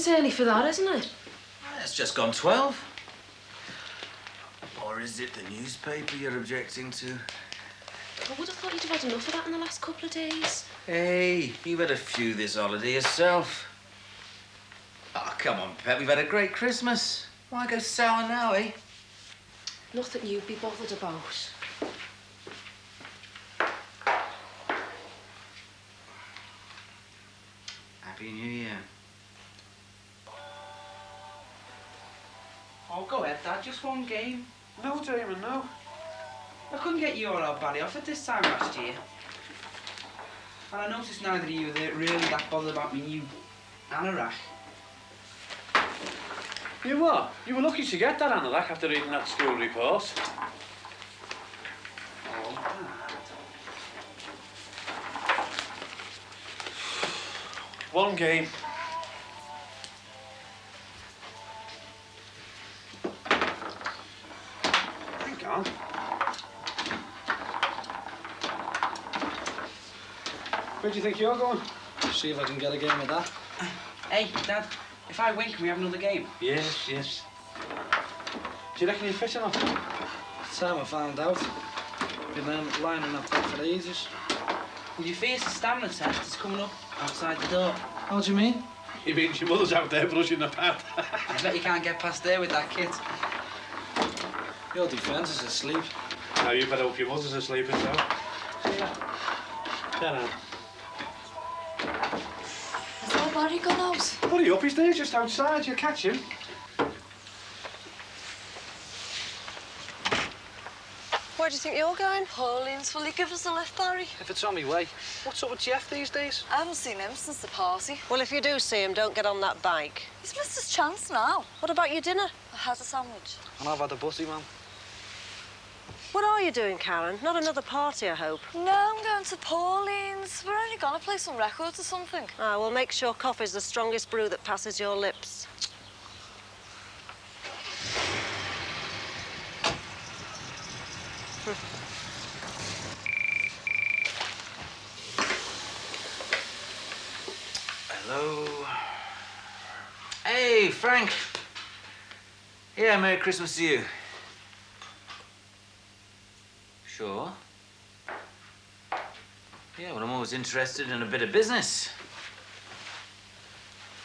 It's early for that, isn't it? It's just gone 12. Or is it the newspaper you're objecting to? I would have thought you'd have had enough of that in the last couple of days. Hey, you've had a few this holiday yourself. Oh, come on, Pet, we've had a great Christmas. Why go sour now, eh? Nothing you'd be bothered about. Happy New Year. Oh, go ahead, Dad. Just one game. No, Damon, no. I couldn't get you or old Barry off at this time last year. And I noticed neither of you were really that bothered about me new anorak. You what? You were lucky to get that anorak after reading that school report. Oh, Dad. One game. Hang on. Where do you think you're going? See if I can get a game of that. Hey, Dad, if I win, can we have another game? Yes, yes. Do you reckon you're fit enough? It's time I found out. Been lying on that bed for ages. Well, your face stamina test is coming up outside the door. How do you mean? He means your mother's out there brushing the path. I bet you can't get past there with that kid. Your defence is asleep. Now you better hope your mother's asleep herself. See ya. Ta-ra. Has old Barry gone out? Hurry up, he's there just outside. You'll catch him. Where do you think you're going? Pauline's. Will you give us a lift, Barry? If it's on my way. What's up with Jeff these days? I haven't seen him since the party. Well, if you do see him, don't get on that bike. He's missed his chance now. What about your dinner? I had a sandwich. And I've had a butty, man. What are you doing, Karen? Not another party, I hope. No, I'm going to Pauline's. We're only gonna play some records or something. Ah, well, make sure coffee's the strongest brew that passes your lips. Hello. Hey, Frank. Yeah, Merry Christmas to you. Sure. Yeah, well, I'm always interested in a bit of business.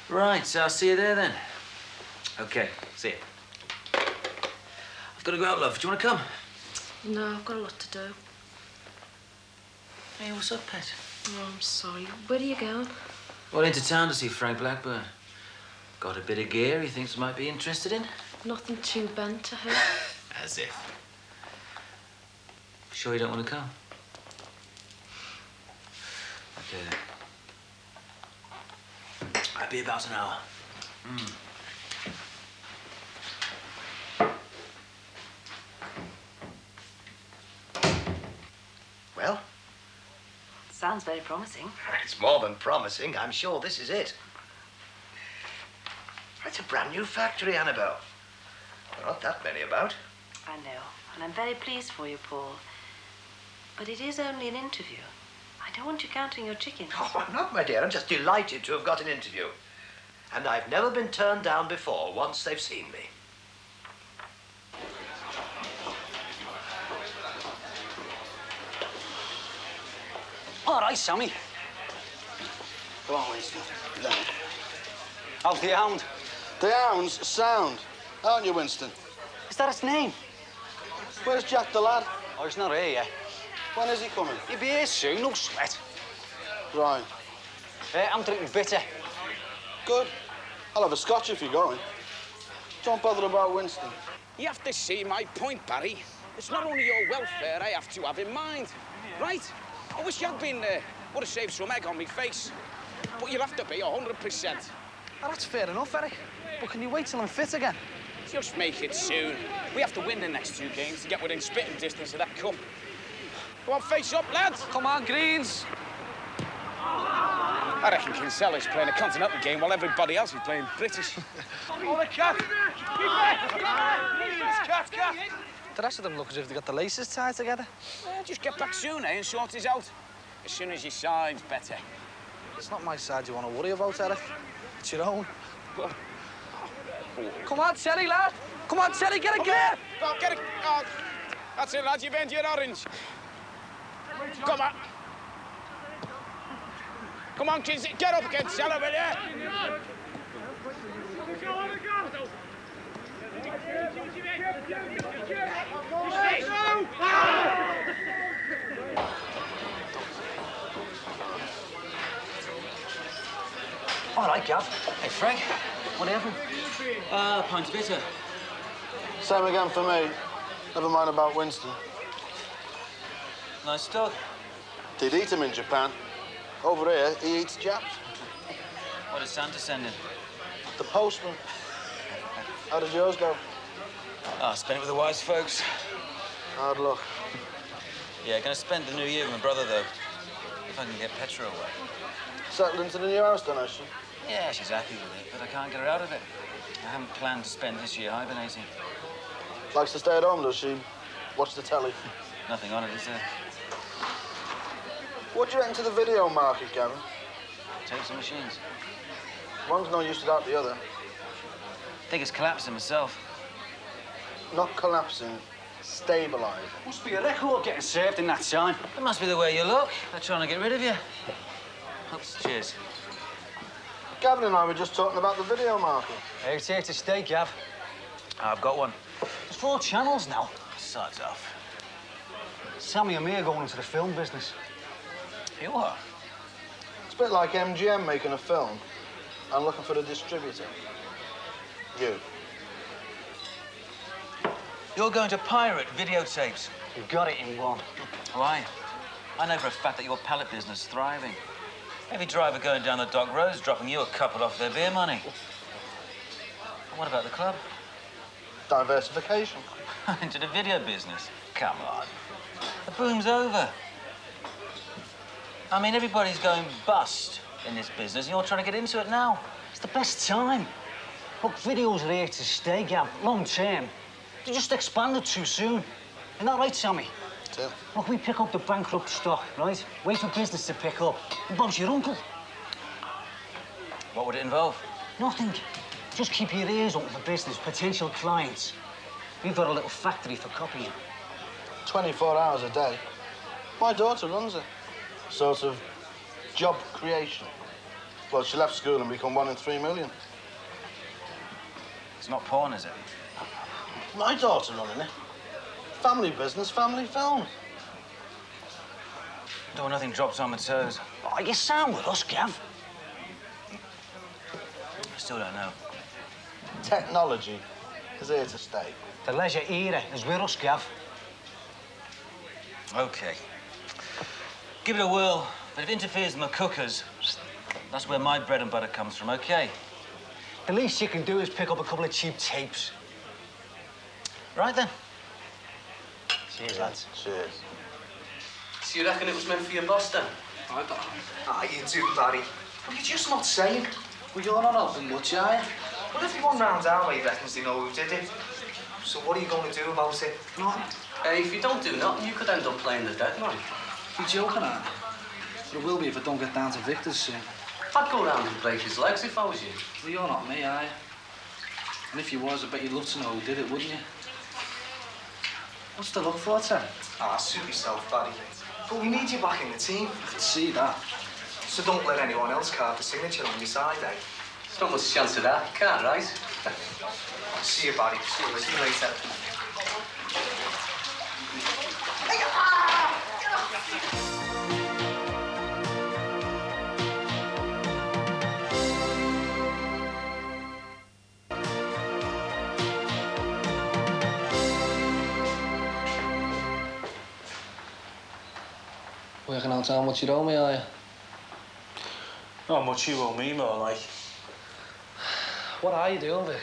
Right, so I'll see you there then. Okay, see you. I've got to go out, love. Do you want to come? No, I've got a lot to do. Hey, what's up, Pet? Oh, I'm sorry. Where are you going? Well, into town to see Frank Blackburn. Got a bit of gear he thinks might be interested in. Nothing too bent to her. As if. Sure you don't want to come? Okay then. I'll be about an hour. Well? Sounds very promising. It's more than promising. I'm sure this is it. It's a brand new factory, Annabelle. There aren't that many about. I know, and I'm very pleased for you, Paul. But it is only an interview. I don't want you counting your chickens. Oh, I'm not, my dear. I'm just delighted to have got an interview. And I've never been turned down before, once they've seen me. All right, Sammy. Go on, Winston. How's the hound? The hound's sound, aren't you, Winston? Is that its name? Where's Jack the lad? Oh, he's not here yet. When is he coming? He'll be here soon, no sweat. Right. I'm drinking bitter. Good. I'll have a scotch if you're going. Don't bother about Winston. You have to see my point, Barry. It's not only your welfare I have to have in mind, right? I wish you'd been there. Would have saved some egg on me face. But you'll have to be 100%. Oh, that's fair enough, Eric. But can you wait till I'm fit again? Just make it soon. We have to win the next 2 games to get within spitting distance of that cup. Go on, face up, lads. Come on, Greens. I reckon Kinsella's playing a continental game while everybody else is playing British. Oh, the cat! Cat! The rest of them look as if they got the laces tied together. Well, just get back soon, eh, and sort it out. As soon as your side's better. It's not my side you want to worry about, Eric. It's your own. Come on, Terry, lad. Come on, Terry, get a grip. Go, get it. Oh, that's it, lad. You've earned your orange. Come on. Come on, kids. Get up again, Stella, will you? All right, Gav. Hey, Frank. What happened? Pint of bitter. Same again for me. Never mind about Winston. Nice dog. They'd eat him in Japan. Over here, he eats Japs. What did Santa send him? The postman. How did yours go? I spent it with the wise folks. Hard luck. Yeah, gonna spend the new year with my brother, though. If I can get Petra away. Settled into the new house, then, has she? Yeah, she's happy with it, but I can't get her out of it. I haven't planned to spend this year hibernating. Likes to stay at home, does she? Watch the telly. Nothing on it, is there? What do you reckon to the video market, Gavin? Tapes and machines. One's no use without the other. I think it's collapsing myself. Not collapsing, stabilising. Must be a record getting served in that time. It must be the way you look. They're trying to get rid of you. Oops, cheers. Gavin and I were just talking about the video market. Hey, it's here to stay, Gav. I've got one. There's 4 channels now. Sods off. Sammy and me are going into the film business. You are? It's a bit like MGM making a film and looking for a distributor. You. You're going to pirate videotapes. You got it in one. Why? I know for a fact that your pallet business is thriving. Every driver going down the dock road is dropping you a couple off their beer money. And what about the club? Diversification. Into the video business? Come on. The boom's over. I mean, everybody's going bust in this business, and you're trying to get into it now. It's the best time. Look, videos are here to stay, Gav, long term. They just expanded too soon. Isn't that right, Sammy? That's it. Look, we pick up the bankrupt stock, right? Wait for business to pick up. And Bob's your uncle. What would it involve? Nothing. Just keep your ears open for business, potential clients. We've got a little factory for copying. 24 hours a day. My daughter runs it. Sort of job creation. Well, she left school and become 1 in 3 million. It's not porn, is it? My daughter running it. Family business, family film. Don't nothing drops on my toes. Oh, you sound with us, Gav. I still don't know. Technology is here to stay. The leisure era is with us, Gav. OK. Give it a whirl, but if it interferes with my cookers, that's where my bread and butter comes from, OK? The least you can do is pick up a couple of cheap tapes. Right, then. Cheers, lads. Cheers. So you reckon it was meant for your boss, then? You do, Barry. Well, you're just not saying. Well, you're not helping much, are you? Well, everyone round our way reckons they know who did it. So what are you going to do about it? Nothing. Hey, if you don't do nothing, you could end up playing the dead man. You're joking, aren't you? But it will be if I don't get down to Victor's soon. I'd go round and break his legs if I was you. Well, you're not me, are you? And if you was, I bet you'd love to know who did it, wouldn't you? What's to look for, Ted? Suit yourself, Barry. But we need you back in the team. I can see that. So don't let anyone else carve the signature on your side, eh? There's not much chance of that. You can't, right? See you, Barry. See you later. Working out how much you owe me, are you? Not much you owe me, more like. What are you doing, Vic?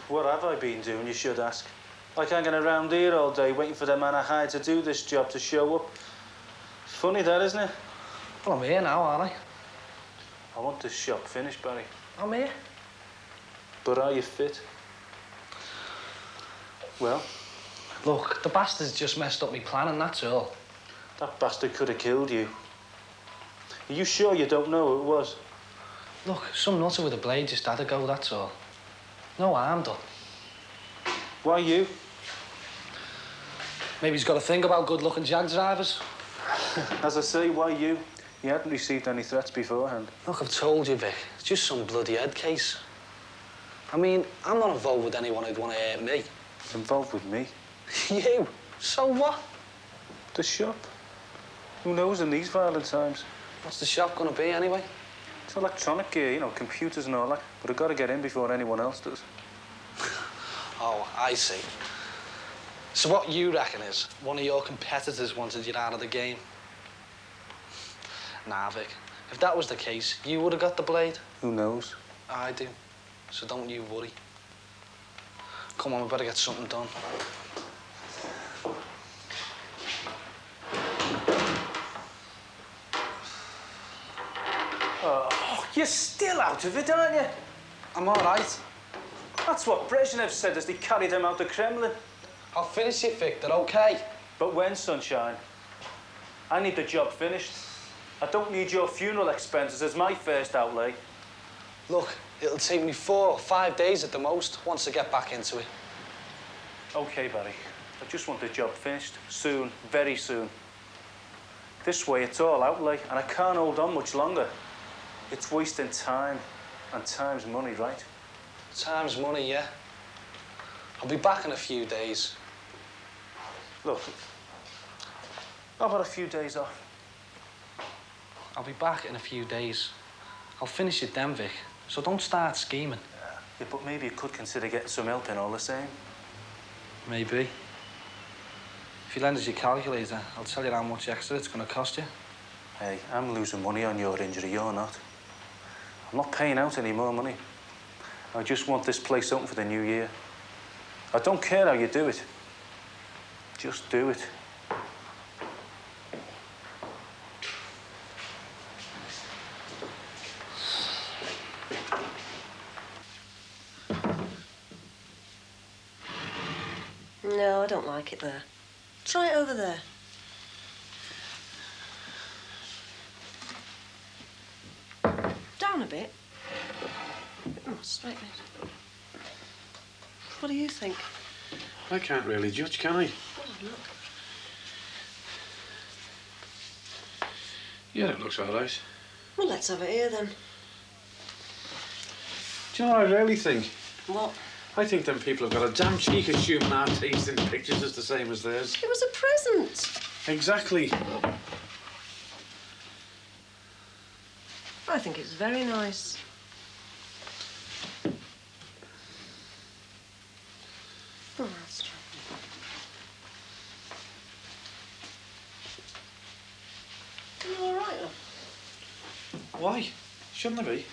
What have I been doing, you should ask? Like hanging around here all day, waiting for the man I hired to do this job to show up. It's funny, that, isn't it? Well, I'm here now, aren't I? I want this shop finished, Barry. I'm here. But are you fit? Well? Look, the bastard's just messed up me planning, that's all. That bastard could have killed you. Are you sure you don't know who it was? Look, some nutter with a blade just had to go, that's all. No harm done. Why you? Maybe he's got a thing about good-looking Jag drivers. As I say, why you? You hadn't received any threats beforehand. Look, I've told you, Vic. It's just some bloody head case. I mean, I'm not involved with anyone who'd want to hurt me. Involved with me? You? So what? The shop. Who knows in these violent times? What's the shop going to be, anyway? It's electronic gear, you know, computers and all that. But I've got to get in before anyone else does. Oh, I see. So what you reckon is one of your competitors wanted you out of the game? Nah, Vic. If that was the case, you would have got the blade. Who knows? I do. So don't you worry. Come on, we better get something done. Oh, you're still out of it, aren't you? I'm all right. That's what Brezhnev said as they carried him out the Kremlin. I'll finish it, Vic. They're okay. But when, sunshine? I need the job finished. I don't need your funeral expenses as my first outlay. Look, it'll take me 4 or 5 days at the most once I get back into it. OK, Barry. I just want the job finished. Soon. Very soon. This way, it's all outlay, and I can't hold on much longer. It's wasting time. And time's money, right? Time's money, yeah. I'll be back in a few days. Look, how about a few days off? I'll be back in a few days. I'll finish it then, Vic. So don't start scheming. Yeah, but maybe you could consider getting some help in all the same. Maybe. If you lend us your calculator, I'll tell you how much extra it's going to cost you. Hey, I'm losing money on your injury, you're not. I'm not paying out any more money. I just want this place open for the new year. I don't care how you do it. Just do it. No, I don't like it there. Try it over there. Down a bit. Oh, straight bit. What do you think? I can't really judge, can I? Oh, look. Yeah, it looks all right. Well, let's have it here, then. Do you know what I really think? What? I think them people have got a damn cheek assuming our taste in pictures is the same as theirs. It was a present. Exactly. I think it's very nice. Oh, that's true. You all right, love? Why? Shouldn't I be?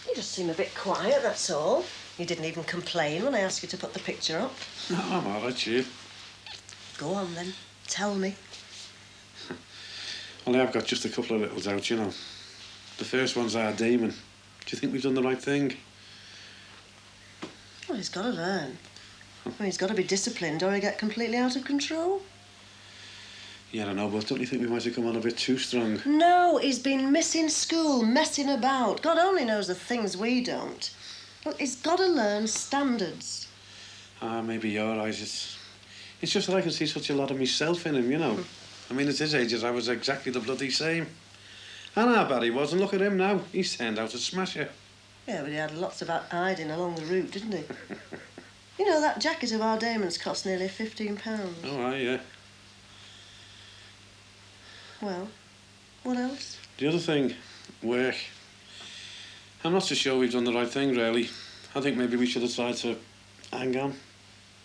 You just seem a bit quiet, that's all. You didn't even complain when I asked you to put the picture up. No, I'm all right, Chief. Go on, then. Tell me. Well, I've got just a couple of littles out, you know. The first one's our Damon. Do you think we've done the right thing? Well, he's got to learn. I mean, he's got to be disciplined or he'll get completely out of control. Yeah, I know, but don't you think we might have come on a bit too strong? No, he's been missing school, messing about. God only knows the things we don't. Look, he's got to learn standards. Ah, maybe you're right. It's just that I can see such a lot of myself in him, you know. I mean, at his ages, I was exactly the bloody same. And how bad he was, and look at him now. He's turned out to smash it. Yeah, but he had lots of hiding along the route, didn't he? You know, that jacket of our Damon's cost nearly £15. Oh, aye, yeah. Well, what else? The other thing, work. I'm not so sure we've done the right thing, really. I think maybe we should have tried to hang on.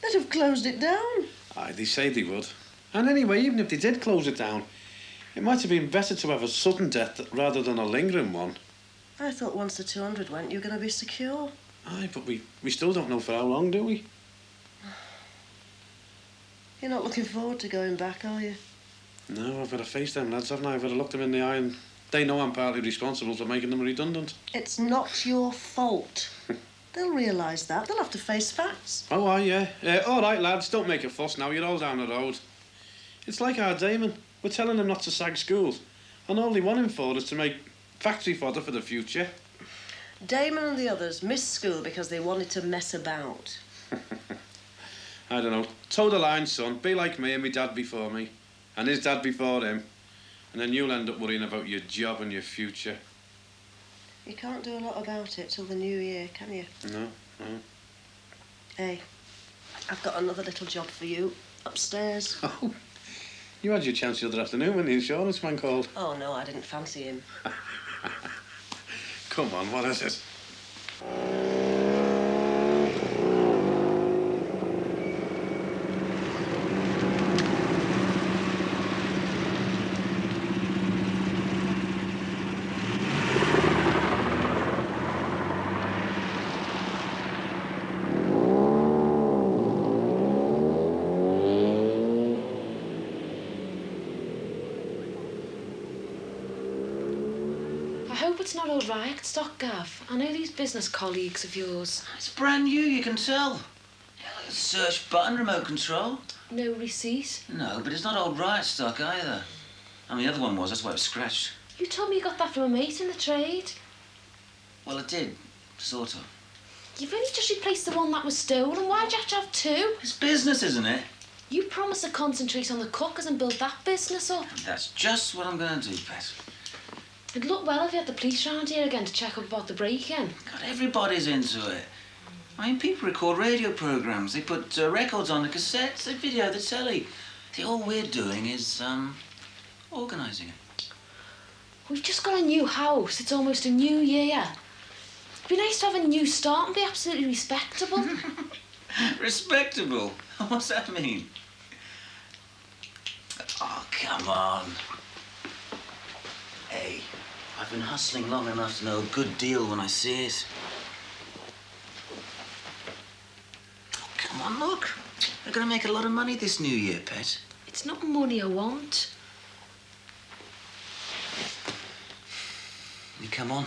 They'd have closed it down. Aye, they say they would. And anyway, even if they did close it down, it might have been better to have a sudden death rather than a lingering one. I thought once the 200 went, you were going to be secure. Aye, but we still don't know for how long, do we? You're not looking forward to going back, are you? No, I've got to face them lads, haven't I? I've got to look them in the eye and they know I'm partly responsible for making them redundant. It's not your fault. They'll realise that. They'll have to face facts. Oh, aye, yeah. All right, lads, don't make a fuss now. You're all down the road. It's like our Damon. We're telling him not to sag schools. And all they want him for is to make factory fodder for the future. Damon and the others missed school because they wanted to mess about. I don't know. Toe the line, son. Be like me and my dad before me. And his dad before him. And then you'll end up worrying about your job and your future. You can't do a lot about it till the new year, can you? No, no. Hey, I've got another little job for you upstairs. Oh, you had your chance the other afternoon when the insurance man called. Oh, no, I didn't fancy him. Come on, what is it? I hope it's not all right, stock, Gav. I know these business colleagues of yours. It's brand new, you can tell. Yeah, like a search button, remote control. No receipt. No, but it's not old riot stock either. I mean, the other one was, that's why it was scratched. You told me you got that from a mate in the trade. Well, it did, sort of. You've only just replaced the one that was stolen. Why'd you have to have two? It's business, isn't it? You promised to concentrate on the cookers and build that business up. And that's just what I'm going to do, Pet. It'd look well if you had the police round here again to check up about the break-in. God, everybody's into it. I mean, people record radio programmes. They put records on the cassettes. They video the telly. All we're doing is, organising it. We've just got a new house. It's almost a new year. It'd be nice to have a new start and be absolutely respectable. Respectable? What's that mean? Oh, come on. Hey, I've been hustling long enough to know a good deal when I see it. Oh, come on, look. We're going to make a lot of money this new year, Pet. It's not money I want. You come on.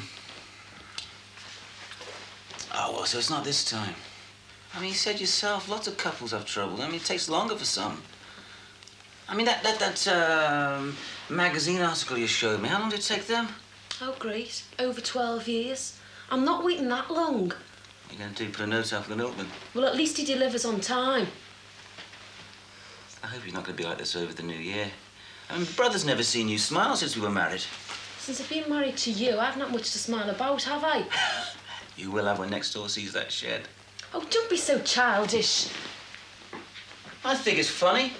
Oh, well, so it's not this time. I mean, you said yourself, lots of couples have trouble. I mean, it takes longer for some. I mean, that magazine article you showed me, how long did it take them? Oh, great. Over 12 years. I'm not waiting that long. You're going to put a note out for the milkman. Well, at least he delivers on time. I hope you're not going to be like this over the new year. I mean, brother's never seen you smile since we were married. Since I've been married to you, I've not much to smile about, have I? You will have when next door sees that shed. Oh, don't be so childish. I think it's funny.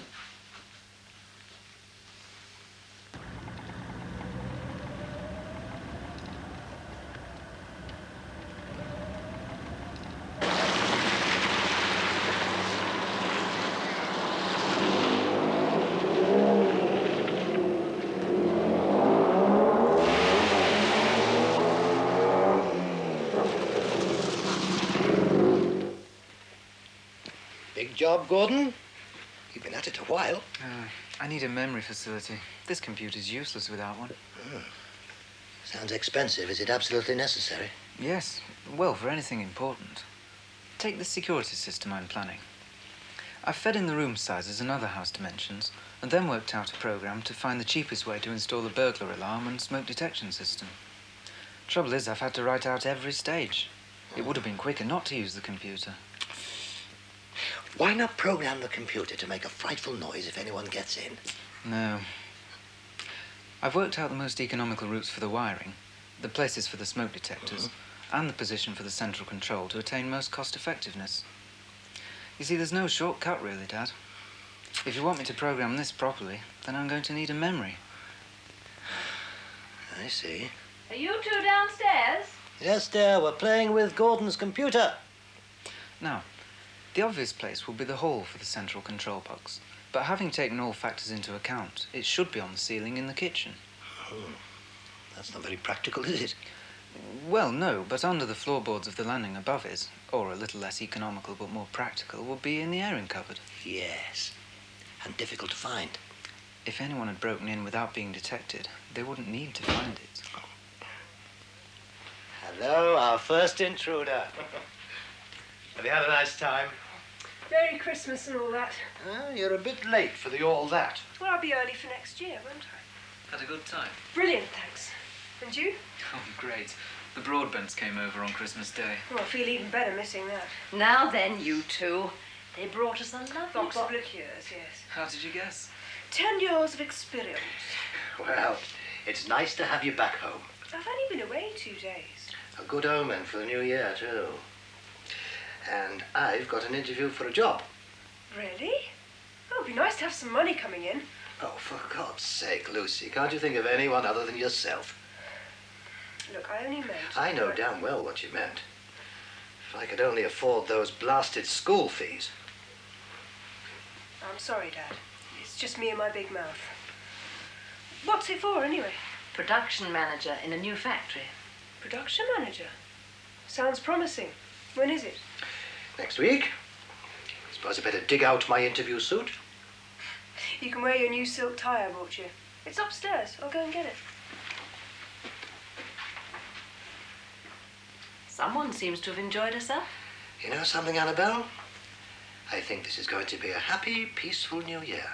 Big job, Gordon. You've been at it a while. I need a memory facility. This computer's useless without one. Sounds expensive. Is it absolutely necessary? Yes. Well, for anything important. Take the security system I'm planning. I've fed in the room sizes and other house dimensions, and then worked out a program to find the cheapest way to install the burglar alarm and smoke detection system. Trouble is, I've had to write out every stage. It would have been quicker not to use the computer. Why not program the computer to make a frightful noise if anyone gets in? No. I've worked out the most economical routes for the wiring, the places for the smoke detectors, and the position for the central control to attain most cost-effectiveness. You see, there's no shortcut really, Dad. If you want me to program this properly, then I'm going to need a memory. I see. Are you two downstairs? Yes, dear, we're playing with Gordon's computer. Now, the obvious place will be the hall for the central control box. But having taken all factors into account, it should be on the ceiling in the kitchen. That's not very practical, is it? Well, no, but under the floorboards of the landing above it, or a little less economical but more practical, would be in the airing cupboard. Yes, and difficult to find. If anyone had broken in without being detected, they wouldn't need to find it. Hello, our first intruder. Have you had a nice time? Merry Christmas and all that. You're a bit late for the all that. Well, I'll be early for next year, won't I? Had a good time? Brilliant, thanks. And you? Oh, great. The Broadbents came over on Christmas Day. Oh, I feel even better missing that. Now then, you two. They brought us a lovely Box of liqueurs, yes. How did you guess? 10 years of experience. Well, it's nice to have you back home. I've only been away 2 days. A good omen for the new year, too. And I've got an interview for a job. Really? Oh, it'd be nice to have some money coming in. Oh, for God's sake, Lucy, can't you think of anyone other than yourself? Look, I only meant... I know damn well what you meant. If I could only afford those blasted school fees. I'm sorry, Dad. It's just me and my big mouth. What's it for, anyway? Production manager in a new factory. Production manager? Sounds promising. When is it? Next week. Suppose I better dig out my interview suit. You can wear your new silk tie I bought you. It's upstairs. I'll go and get it. Someone seems to have enjoyed herself. You know something, Annabelle? I think this is going to be a happy, peaceful new year.